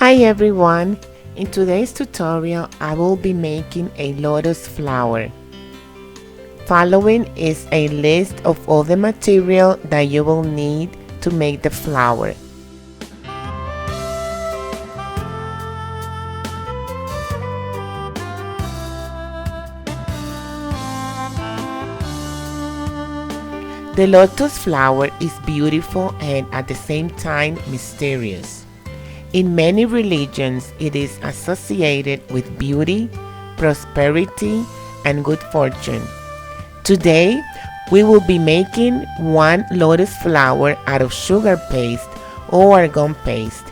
Hi everyone! In today's tutorial I will be making a lotus flower. Following is a list of all the material that you will need to make the flower. The lotus flower is beautiful and at the same time mysterious. In many religions, it is associated with beauty, prosperity, and good fortune. Today, we will be making one lotus flower out of sugar paste or gum paste.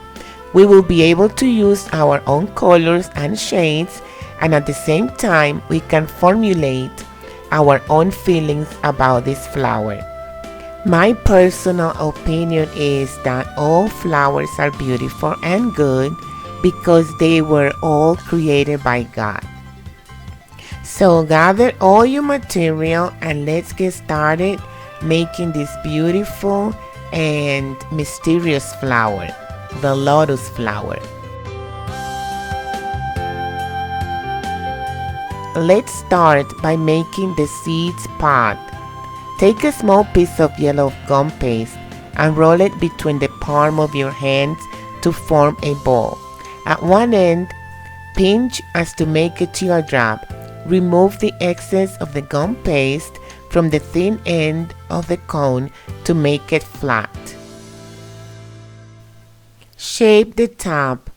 We will be able to use our own colors and shades, and at the same time, we can formulate our own feelings about this flower. My personal opinion is that all flowers are beautiful and good because they were all created by God. So gather all your material and let's get started making this beautiful and mysterious flower, the lotus flower. Let's start by making the seeds pod. Take a small piece of yellow gum paste and roll it between the palm of your hands to form a ball. At one end, pinch as to make a teardrop. Remove the excess of the gum paste from the thin end of the cone to make it flat. Shape the top.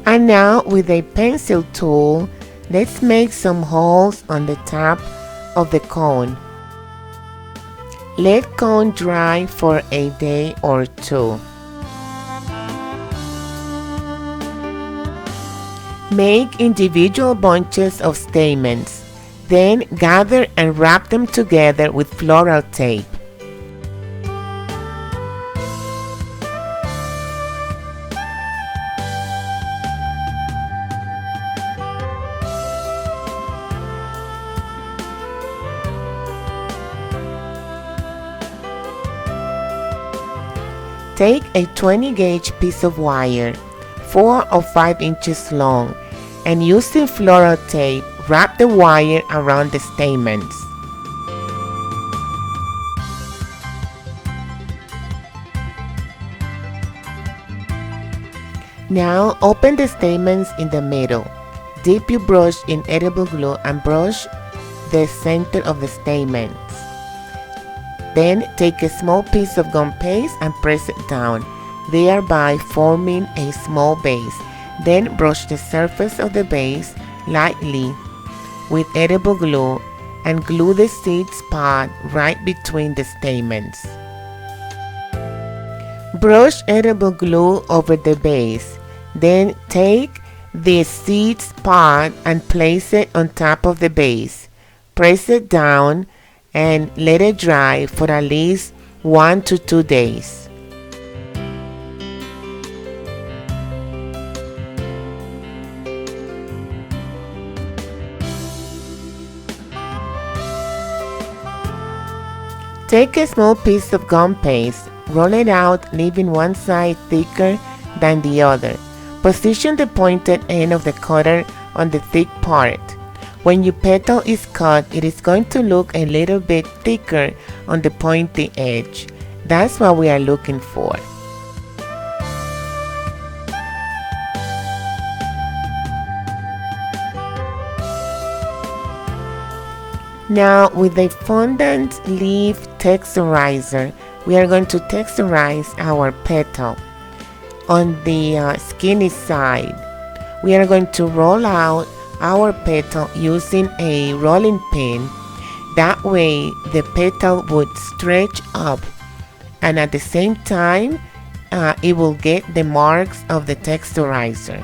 And now with a pencil tool, let's make some holes on the top of the cone. Let cone dry for a day or two. Make individual bunches of stamens. Then gather and wrap them together with floral tape. Take a 20 gauge piece of wire, 4 or 5 inches long, and using floral tape, wrap the wire around the stamens. Now open the stamens in the middle. Dip your brush in edible glue and brush the center of the stamens. Then take a small piece of gum paste and press it down, thereby forming a small base. Then brush the surface of the base lightly with edible glue and glue the seeds pod right between the stamens. Brush edible glue over the base. Then take the seeds pod and place it on top of the base. Press it down and let it dry for at least 1 to 2 days. Take a small piece of gum paste, roll it out, leaving one side thicker than the other. Position the pointed end of the cutter on the thick part. When your petal is cut, it is going to look a little bit thicker on the pointy edge. That's what we are looking for. Now with a fondant leaf texturizer, we are going to texturize our petal. On the skinny side, we are going to roll out our petal using a rolling pin. That way the petal would stretch up and at the same time it will get the marks of the texturizer.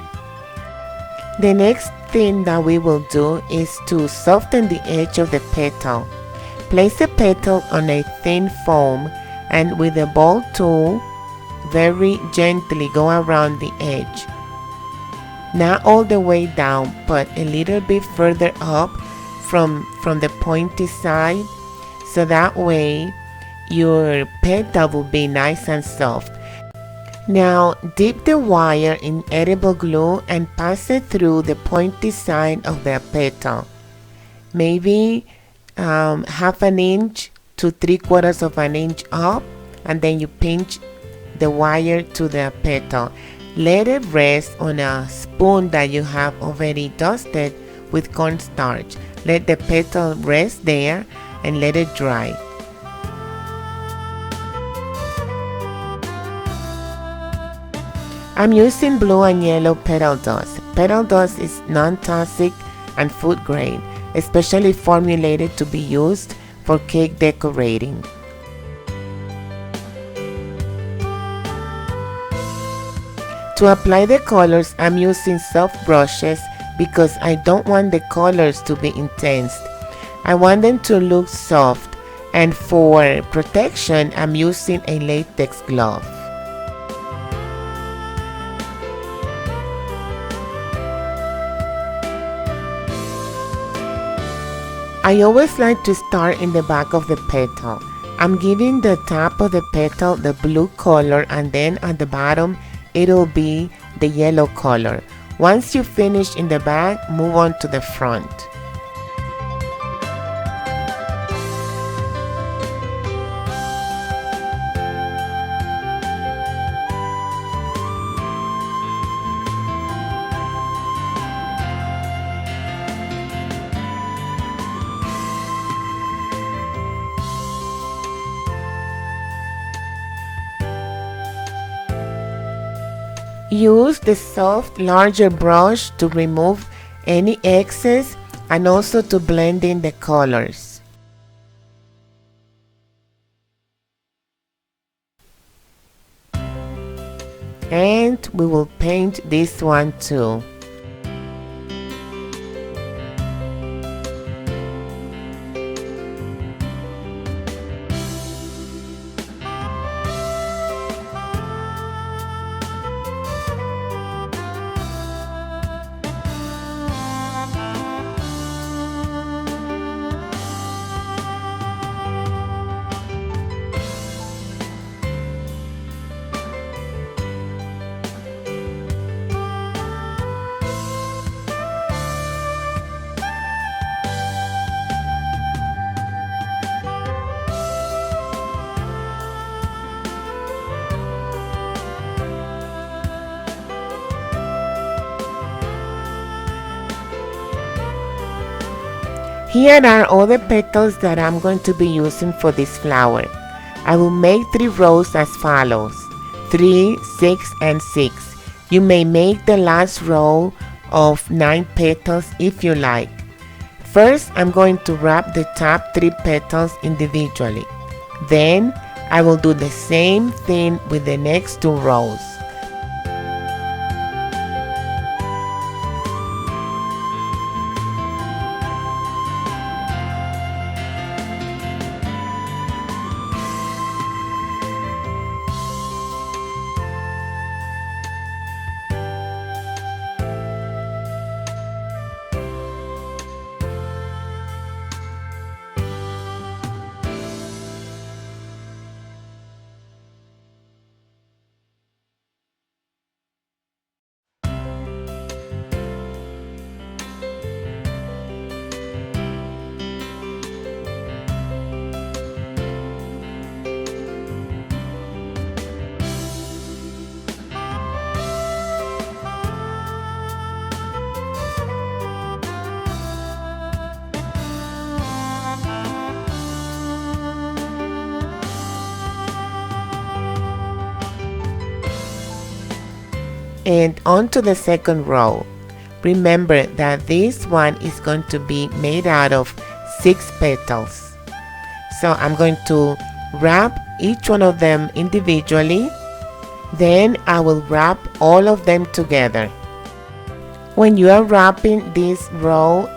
The next thing that we will do is to soften the edge of the petal. Place the petal on a thin foam and with a ball tool very gently go around the edge. not all the way down, but a little bit further up from the pointy side, so that way your petal will be nice and soft. Now dip the wire in edible glue and pass it through the pointy side of the petal, maybe half an inch to 3/4 of an inch up, and then you pinch the wire to the petal. Let it rest on a spoon that you have already dusted with cornstarch. Let the petal rest there and let it dry. I'm using blue and yellow petal dust. Petal dust is non-toxic and food grade, especially formulated to be used for cake decorating. To apply the colors, I'm using soft brushes because I don't want the colors to be intense. I want them to look soft, and for protection, I'm using a latex glove. I always like to start in the back of the petal. I'm giving the top of the petal the blue color, and then at the bottom it'll be the yellow color. Once you finish in the back, move on to the front. Use the soft, larger brush to remove any excess and also to blend in the colors. And we will paint this one too. Here are all the petals that I'm going to be using for this flower. I will make 3 rows as follows: 3, 6, and 6. You may make the last row of 9 petals if you like. First, I'm going to wrap the top 3 petals individually. Then, I will do the same thing with the next 2 rows. And on to the second row. Remember that this one is going to be made out of 6 petals. So I'm going to wrap each one of them individually. Then I will wrap all of them together. When you are wrapping this row,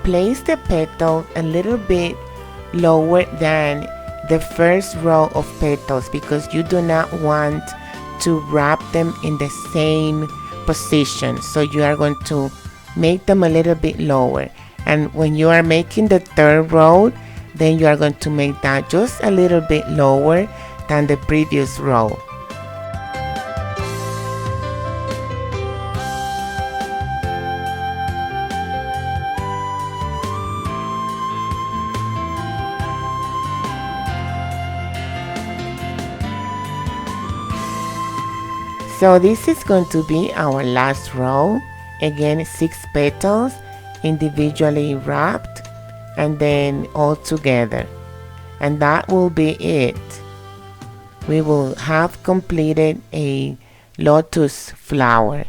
place the petal a little bit lower than the first row of petals because you do not want to wrap them in the same position, so you are going to make them a little bit lower, and when you are making the third row, then you are going to make that just a little bit lower than the previous row. So this is going to be our last row. Again, 6 petals individually wrapped and then all together, and that will be it. We will have completed a lotus flower.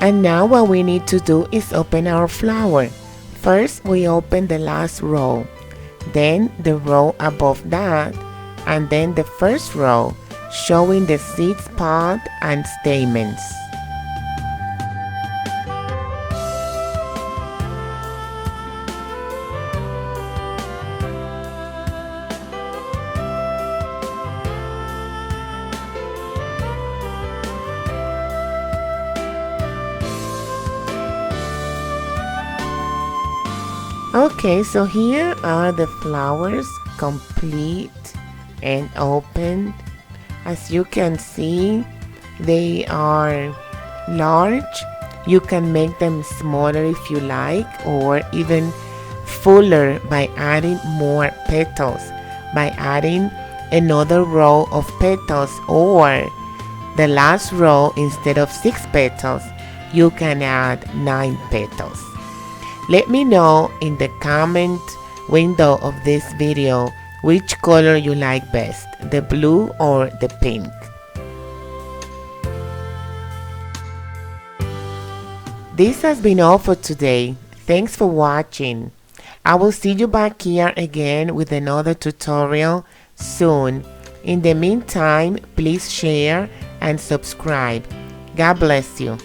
And now what we need to do is open our flower. First we open the last row, then the row above that, and then the first row, showing the seeds pod and stamens. Okay, so here are the flowers complete and opened. As you can see, they are large. You can make them smaller if you like, or even fuller by adding more petals, by adding another row of petals, or the last row, instead of 6 petals, you can add 9 petals. Let me know in the comment window of this video which color you like best, the blue or the pink. This has been all for today. Thanks for watching. I will see you back here again with another tutorial soon. In the meantime, please share and subscribe. God bless you.